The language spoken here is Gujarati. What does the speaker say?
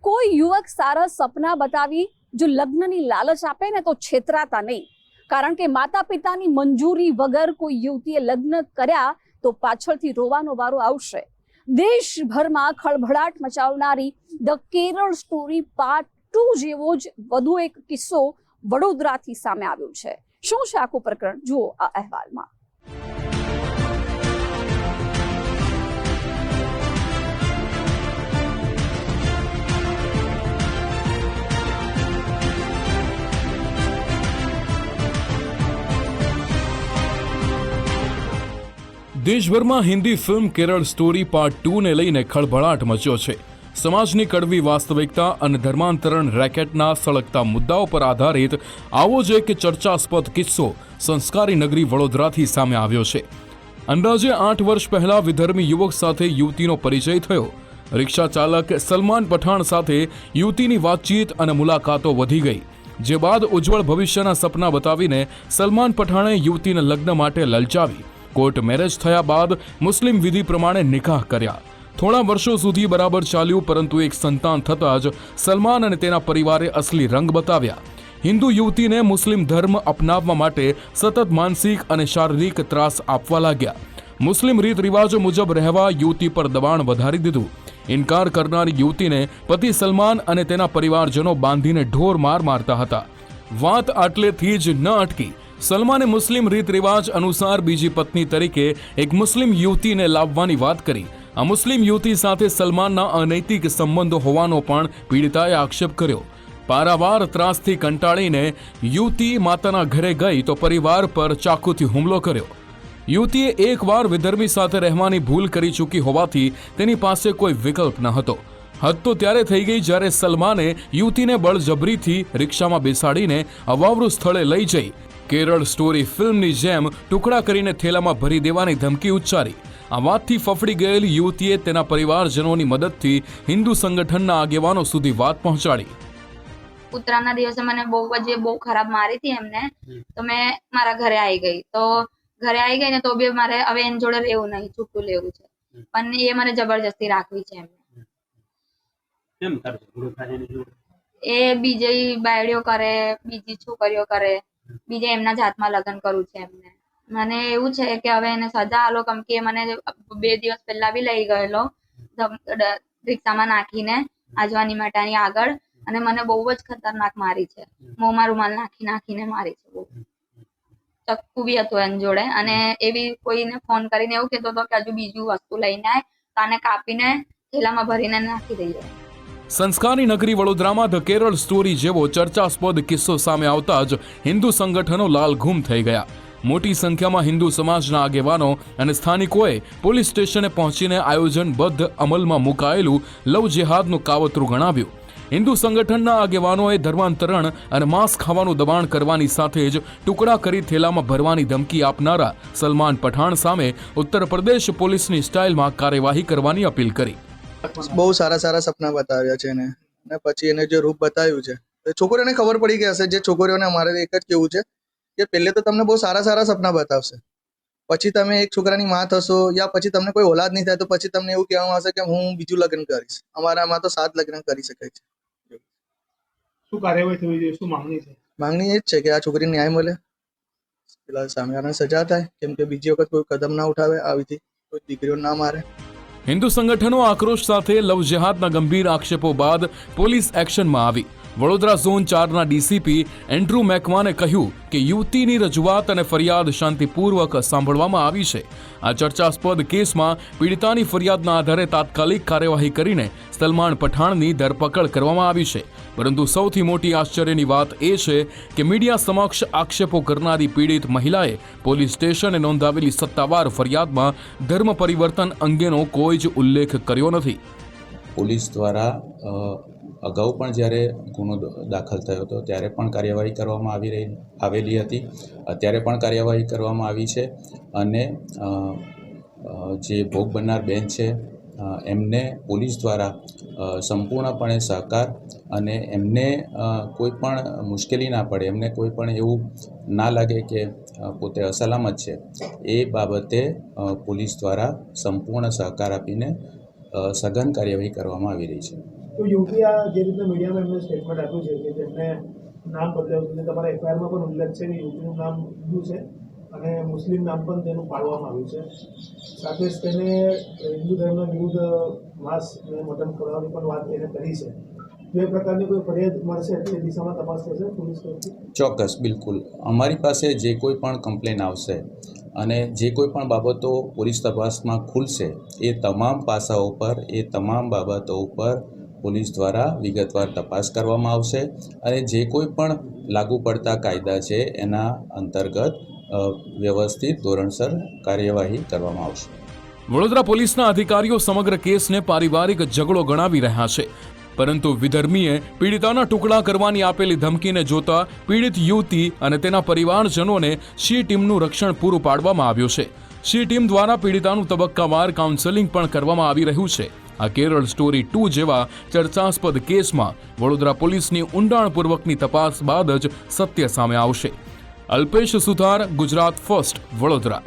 કોઈ યુવક સારા સપના બતાવી જો લગ્નની લાલચ આપે ને તો છેતરાતા નહીં, કારણ કે માતા પિતાની મંજૂરી વગર કોઈ યુવતીએ લગ્ન કર્યા તો પાછળથી રોવાનો વારો આવશે। દેશભરમાં ખળભળાટ મચાવનારી ધ કેરળ સ્ટોરી પાર્ટ 2 જેવો જ વધુ એક કિસ્સો વડોદરાથી સામે આવ્યો છે। શું છે આખું પ્રકરણ, જુઓ આ અહેવાલમાં। દેશભરમાં Hindi film Kerala story part 2 ને લઈને ખળભળાટ મચ્યો છે। સમાજની કડવી વાસ્તવિકતા અને ધર્માંતરણ રેકેટના સળગતા મુદ્દાઓ પર આધારિત આવો જ એક ચર્ચાસ્પદ કિસ્સો સંસ્કારી નગરી વડોદરાથી સામે આવ્યો છે। અંદાજે 8 વર્ષ પહેલા વિધર્મી યુવક સાથે યુવતીનો પરિચય થયો। રિક્ષા ચાલક સલમાન પઠાણ સાથે યુવતીની વાતચીત અને મુલાકાતો વધી ગઈ, જે બાદ ઉજ્જવળ ભવિષ્યના સપના બતાવીને સલમાન પઠાણે યુવતીને લગ્ન માટે લલચાવી કોર્ટ મેરેજ થયા બાદ મુસ્લિમ વિધિ પ્રમાણે નિકાહ કર્યા। થોડા વર્ષો સુધી બરાબર ચાલ્યું, પરંતુ એક સંતાન થતાં જ સલમાન અને તેના પરિવારે અસલી રંગ બતાવ્યા। હિન્દુ યુવતીને મુસ્લિમ ધર્મ અપનાવવા માટે સતત માનસિક અને શારીરિક ત્રાસ આપવા લાગ્યા। મુસ્લિમ રીત રિવાજો મુજબ રહેવા યુવતી પર દબાણ વધારી દીધું। ઇનકાર કરનારી યુવતીને પતિ સલમાન અને તેના પરિવારજનો બાંધીને ઢોર માર મારતા હતા। વાત આટલેથી જ ન અટકી। સલમાને મુસ્લિમ રીત રિવાજ અનુસાર બીજી પત્ની તરીકે એક મુસ્લિમ યુવતીને લાવવાની વાત કરી। આ મુસ્લિમ યુવતી સાથે સલમાનના અનૈતિક સંબંધો હોવાનો પણ પીડિતાએ આક્ષેપ કર્યો। પારાવાર ત્રાસથી કંટાળીને યુવતી માતાના ઘરે ગઈ તો પરિવાર પર ચાકુથી હુમલો કર્યો। યુવતીએ એકવાર વિધર્મી સાથે રહેવાની ભૂલ કરી ચૂકી હોવાથી તેની પાસે કોઈ વિકલ્પ ન હતો। હદ તો ત્યારે થઈ ગઈ જ્યારે સલમાને યુવતીને બળજબરીથી રિક્ષામાં બેસાડીને અવાવરું સ્થળે લઈ જઈ કેરળ સ્ટોરી ફિલ્મની જેમ ટુકડા કરીને થેલામાં ભરી દેવાની ધમકી ઉચ્ચારી। આ વાતથી ફફડી ગયેલી યુવતીએ તેના પરિવારજનોની મદદથી હિન્દુ સંગઠનના આગેવાનો સુધી વાત પહોંચાડી। ઉત્તરાયણના દિવસે મને બહુ ખરાબ મારી હતી એમને, તો મેં મારા ઘરે આવી ગઈ। તો ઘરે આવી ગઈ ને તો બી મારે હવે એની જોડે રહેવું નહીં, છૂટું લેવું છે, પણ એ મને જબરજસ્તી રાખવી છે એમને। એ બીજી બાયડીઓ કરે, બીજી છોકરીઓ કરે, બીજે એમના જાતમાં લગ્ન કરવું છે એમને। મને એવું છે કે હવે એને સજા આલો, કેમ કે મને 2 દિવસ પહેલા બી લઈ ગયેલો રિક્ષામાં નાખીને આજવાની માટાની આગળ, અને મને બહુ જ ખતરનાક મારી છે। મોંમાં રૂમાલ નાખીને મારી છે, બહુ ચક્કુ બી હતું એની જોડે, અને એ બી કોઈને ફોન કરીને એવું કહેતો હતો કે હજુ બીજું વસ્તુ લઈને આય તો આને કાપીને થેલામાં ભરીને નાખી દઈએ। સંસ્કારી નગરી વડોદરામાં ધ કેરળ સ્ટોરી જેવો ચર્ચાસ્પદ કિસ્સો સામે આવતા જ હિન્દુ સંગઠનો લાલઘૂમ થઈ ગયા। મોટી સંખ્યામાં હિન્દુ સમાજના આગેવાનો અને સ્થાનિકોએ પોલીસ સ્ટેશને પહોંચીને આયોજનબદ્ધ અમલમાં મુકાયેલું લવ જેહાદનું કાવતરું ગણાવ્યું। હિન્દુ સંગઠનના આગેવાનોએ ધર્માંતરણ અને માંસ ખાવાનું દબાણ કરવાની સાથે જ ટુકડા કરી થેલામાં ભરવાની ધમકી આપનારા સલમાન પઠાણ સામે ઉત્તર પ્રદેશ પોલીસની સ્ટાઇલમાં કાર્યવાહી કરવાની અપીલ કરી। બહુ સારા સપના બતાવ્યા છે એને, અને પછી એને જે રૂપ બતાવ્યું છે તો છોકરીઓને ખબર પડી ગઈ હશે। જે છોકરીઓને અમારે એક જ કેવું છે કે પહેલે તો તમને બહુ સારા સપના બતાવશે, પછી તમે એક છોકરાની માં થશો યા પછી તમને કોઈ ઓલાદ નહીં થાય તો પછી તમને એવું કહેવામાં આવશે કે હું બીજું લગ્ન કરીશ। અમારામાં તો 7 લગ્ન કરી શકાય છે। શું કાર્યવાહી થવી જોઈએ, શું માંગણી છે? માંગણી એ જ છે કે આ છોકરીને ન્યાય મળે, પેલા સામેવાળાને સજા થાય, કેમ કે બીજી વખત કોઈ કદમ ના ઉઠાવે, આવીથી કોઈ દીકરીઓ ના મારે। હિન્દુ સંગઠનો આક્રોશ સાથે લવ જેહાદના ગંભીર આક્ષેપો બાદ પોલીસ એક્શનમાં આવી। વડોદરા ઝોન 4ના ડીસીપી એન્ડ્રુ મેકવાને કહ્યું કે યુવતીની રજૂઆત અને ફરિયાદ શાંતિપૂર્વક સાંભળવામાં આવી છે। આ ચર્ચાસ્પદ કેસમાં પીડિતાની ફરિયાદના આધારે તાત્કાલિક કાર્યવાહી કરીને સલમાન પઠાણની ધરપકડ કરવામાં આવી છે। પરંતુ સૌથી મોટી આશ્ચર્યની વાત એ છે કે મીડિયા સમક્ષ આક્ષેપો કરનારી પીડિત મહિલાએ પોલીસ સ્ટેશને નોંધાવેલી સત્તાવાર ફરિયાદમાં ધર્મ પરિવર્તન અંગેનો કોઈ જ ઉલ્લેખ કર્યો નથી। પોલીસ દ્વારા અગાઉ પણ જ્યારે ગુનો દાખલ થયો હતો ત્યારે પણ કાર્યવાહી કરવામાં આવેલી હતી, અત્યારે પણ કાર્યવાહી કરવામાં આવી છે, અને જે ભોગ બનનાર બેન છે એમને પોલીસ દ્વારા સંપૂર્ણપણે સહકાર, અને એમને કોઈ પણ મુશ્કેલી ના પડે, એમને કોઈ પણ એવું ના લાગે કે પોતે અસલામત છે, એ બાબતે પોલીસ દ્વારા સંપૂર્ણ સહકાર આપીને સઘન કાર્યવાહી કરવામાં આવી રહી છે। તો યુવતી આ જે રીતના મીડિયામાં એમને સ્ટેટમેન્ટ આપ્યું છે કે તેમને નામ બદલાવ્યું છે, તમારા એફઆઈઆરમાં પણ ઉલ્લેખ છે કે યુવતીનું નામ હિન્દુ છે અને મુસ્લિમ નામ પણ તેનું પાડવામાં આવ્યું છે, સાથે જ તેને હિન્દુ ધર્મના વિરુદ્ધ માંસ અને મટન ખવડાવવાની પણ વાત એને કરી છે. તો એ પ્રકારની કોઈ ફરિયાદ મળશે તે દિશામાં તપાસ થશે પોલીસ તરફથી? ચોક્કસ, બિલકુલ. અમારી પાસે જે કોઈ પણ કમ્પ્લેન આવશે અને જે કોઈ પણ બાબતો પોલીસ તપાસમાં ખુલશે એ તમામ પાસાઓ પર, એ તમામ બાબતો ઉપર પોલીસ દ્વારા વિગતવાર તપાસ કરવામાં આવશે અને જે કોઈ પણ લાગુ પડતા કાયદા છે એના અંતર્ગત વ્યવસ્થિત ધોરણસર કાર્યવાહી કરવામાં આવશે. વડોદરા પોલીસના અધિકારીઓ સમગ્ર કેસને પારિવારિક ઝઘડો ગણાવી રહ્યા છે, પરંતુ વિધર્મીએ પીડિતાના ટુકડા કરવાની આપેલી ધમકીને જોતા પીડિત યુવતી અને તેના પરિવારજનોને સી ટીમનું રક્ષણ પૂરું પાડવામાં આવ્યું છે. સી ટીમ દ્વારા પીડિતાનું તબક્કાવાર કાઉન્સેલિંગ પણ કરવામાં આવી રહ્યું છે. આ કેરળ સ્ટોરી 2 જેવા ચર્ચાસ્પદ કેસમાં વડોદરા પોલીસની ઊંડાણપૂર્વકની તપાસ બાદ જ સત્ય સામે આવશે. અલ્પેશ સુથાર, ગુજરાત ફર્સ્ટ, વડોદરા.